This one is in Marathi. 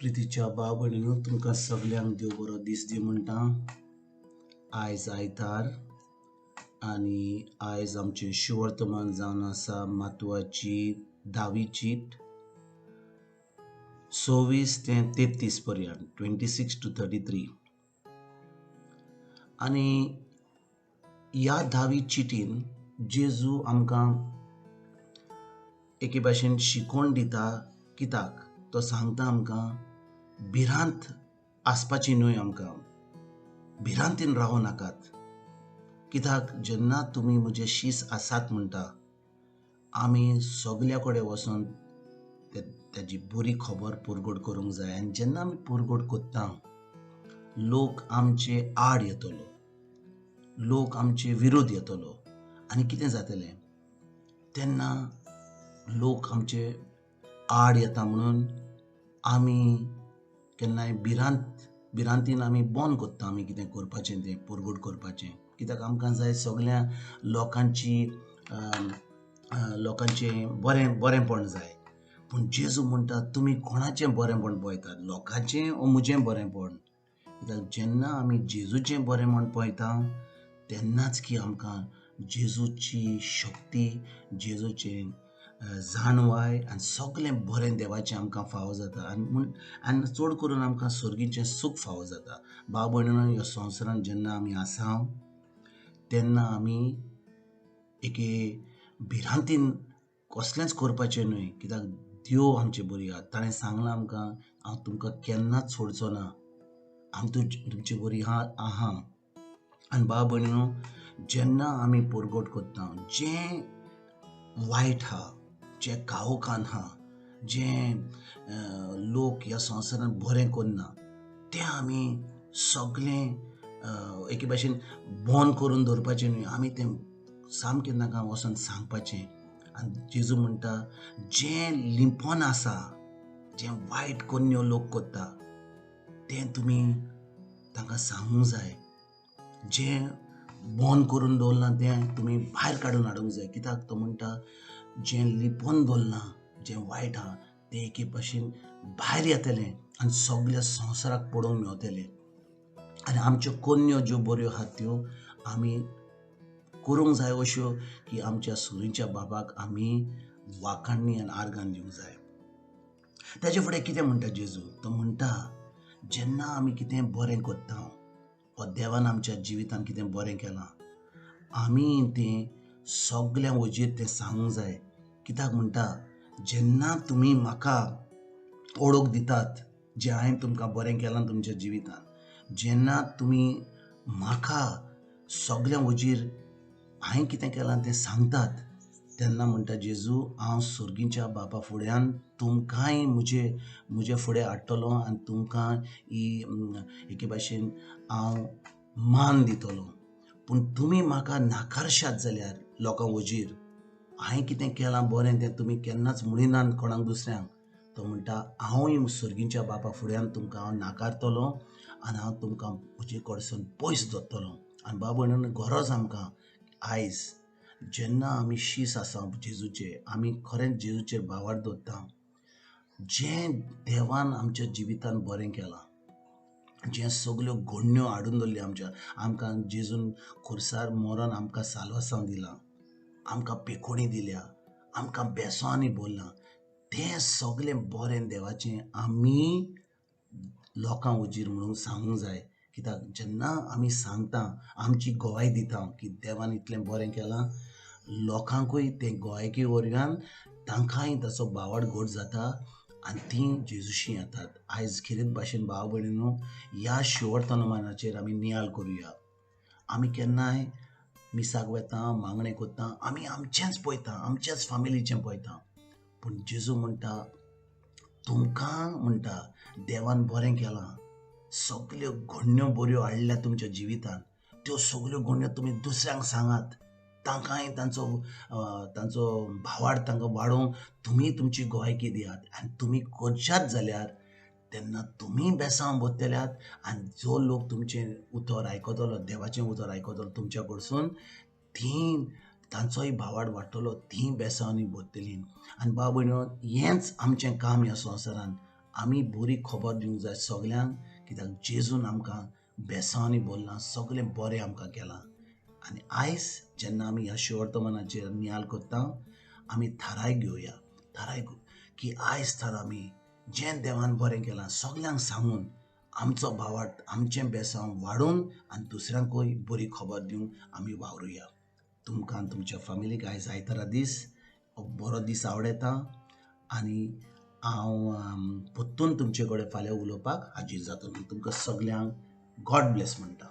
प्रितीच्या भाव भयणीनो, तुमकां सगल्यांक देव बरो दीस दी म्हणटा. आयज आयतार आनी आयज आमचें शिवर्तमान जावन आसा म्हत्वाची 10वी चीट 26 ते 33 पर्यंत 26 to 33. आनी ह्या 10वी चिटीन जेजू आमकां एके भाशेन शिकोवन दिता. कित्याक तो सांगता आमकां भिरांत आसपाची न्हय, आमकां भिरांतीन रावो नाकात. कित्याक जेन्ना तुमी म्हजे शीस आसात म्हणटा, आमी सगल्या कडेन वचून ताजी बरी खबर पुरगोड करूंक जाय. आनी जेन्ना आमी पुरगोड कोत्ता, लोक आमचे आड येतलो, लोक आमचे विरोध येतलो. आनी कितें जातलें तेन्ना लोक आमचे आड येता म्हणून आमी केन्नाय भिरांतीन आमी बंद कोत्ता आमी कितें करपाचें तें पुरगोड करपाचें. कित्याक आमकां जाय सगल्या लोकांचें बरेंपण जाय. पूण जेजू म्हणटा तुमी कोणाचें बरेंपण पळयतात, लोकांचें ओ म्हजें बरेंपण? कित्याक जेन्ना आमी जेजूचें बरेंपण पळयता तेन्नाच की आमकां जेजूची शक्ती, जेजूचें जाणवाय आनी सगळें बरें देवाचें आमकां फावो जाता. आनी चड करून आमकां सर्गीचें सूख फावो जाता. भाव भयणीनो, ह्या संवसारांत जेन्ना आमी आसा तेन्ना आमी एके भिरांतीन कसलेंच करपाचें न्हय. कित्याक देव आमचे बरी आहा. ताणें सांगलां आमकां, हांव तुमकां केन्नाच सोडचो ना, हांव तुमचे बरी आहा. आनी भाव भयणीनो, जेन्ना आमी पुरगोड कोत्ता, जें वायट आहा, जें काळोखान आहा, जें लोक ह्या संवसारांत बरें करना, तें आमी सगळें एके भाशेन बंद करून दवरपाचें न्हय. आमी तें सामकें तांकां वचोन सांगपाचें. आनी जेजू म्हणटा जें लिंपण आसा, जें वायट कोन्यो लोक कोत्ता, तें तुमी तांकां सांगूंक जाय. जें बंद करून दवरलां तें तुमी भायर काडून हाडूंक जाय. कित्याक तो म्हणटा जें लिपोवन दवरलां, जें वायट आहा, तें एके भाशेन भायर येतलें आनी सगल्या संवसाराक पळोवंक मेवतलें. आनी आमच्यो कन्यो ज्यो बऱ्यो आहात त्यो आमी करूंक जाय अश्यो की आमच्या सुरीच्या बाबाक आमी वाखाणणी आनी आर्गां दिवंक जाय. ताचे फुडें कितें म्हणटा जेजू? तो म्हणटा जेन्ना आमी कितें बरें कोत्ता, वा देवान आमच्या जिवितांत कितें बरें केलां, आमी तें सगल्या वजीर तें सांगूंक जाय. कित्याक म्हणटा जेन्ना तुमी म्हाका ओळख दितात, जें हांवें तुमकां बरें केलां तुमच्या जिवितांत, जेन्ना तुमी म्हाका सगल्या वजीर हांवें कितें केलां तें सांगतात, तेन्ना म्हणटा जेजू, हांव सर्गीच्या बाबा फुड्यान तुमकांय म्हजे फुडें हाडटलो आनी तुमकां एके भाशेन हांव मान दितलो. पूण तुमी म्हाका नाकारशात जाल्यार लोकां वजीर, हांवें कितें केलां बरें तें तुमी केन्नाच म्हणिनात कोणाक दुसऱ्यांक, तो म्हणटा हांवूय सर्गीच्या बाबा फुड्यान तुमकां हांव नाकारतलो आनी हांव तुमकां म्हजे कडसून पयस दवरतलो. आनी भाव भयणीनो, गरज आमकां आयज जेन्ना आमी शीस आसा जेजूचे, आमी खरेंच जेजूचेर भावार्थ दवरता, जें देवान आमच्या जिवितांत बरें केलां, जें सगल्यो घडण्यो हाडून दवरल्यो आमकां जेजून खुर्सार मरोन आमकां साल्वासांव दिलां, आमकां पेखोणी दिल्या, आमकां बेसांवांनी भरलां, तें सगलें बरें देवाचें आमी लोकां वजीर म्हणून सांगूंक जाय. कित्याक जेन्ना आमी सांगता, आमची गोवाय दिता की देवान इतलें बरें केलां, लोकांकूय तें गोवायकी वरवीं तांकांय ताचो भावार्थ घट जाता आनी तीं जेजूशी येतात. आयज खरेंच भाशेन भाव भयणीनो, ह्या शिवर्तमानाचेर आमी नियाळ करुया. आमी केन्नाय मिसाक वेता, मागणें कोत्ता, आमी आमचेंच पळयता, आमच्याच फामिलीचें पळयता. पूण जेजू म्हणटा तुमकां म्हणटा देवान बरें केलां, सगल्यो घडण्यो बऱ्यो हाडल्या तुमच्या जिवितांत, त्यो सगल्यो घडण्यो तुमी दुसऱ्यांक सांगात, तांकांय तांचो भावार्थ तांकां वाडोवंक तुमी तुमची गोवायकी दियात. आनी तुमी करशात जाल्यार तेन्ना तुमी बेसांव भरतल्यात आनी जो लोक तुमचें उतर आयकतलो, देवाचें उतर आयकतलो तुमच्या कडसून, तीं तांचोय भावार्थ वाडटलो, तीं बेसांवांनी भरतलीं. आनी भाव भयणीनो, हेंच आमचें काम ह्या संवसारांत. आमी बरी खबर दिवंक जाय सगल्यांक, कित्याक जेजून आमकां बेसांवनी बोल्लां, सगळें बरें आमकां केलां. आनी आयज जेन्ना आमी ह्या शिवर्तमानाचेर नियाळ करता, आमी थाराय घेवया, की आयज तर आमी जें देवान बरें केलां सगल्यांक सांगून आमचो भावार्थ, आमचें बेसांव वाडोवन आनी दुसऱ्यांकूय बरी खबर दिवंक आमी वावरुया. तुमकां आनी तुमच्या फॅमिलीक आयज आयतारा दीस हो बरो दीस आवडेता आनी हांव परतून तुमचे कडेन फाल्यां उलोवपाक हाजीर जातलो. तुमकां सगल्यांक गॉड ब्लेस म्हणटा.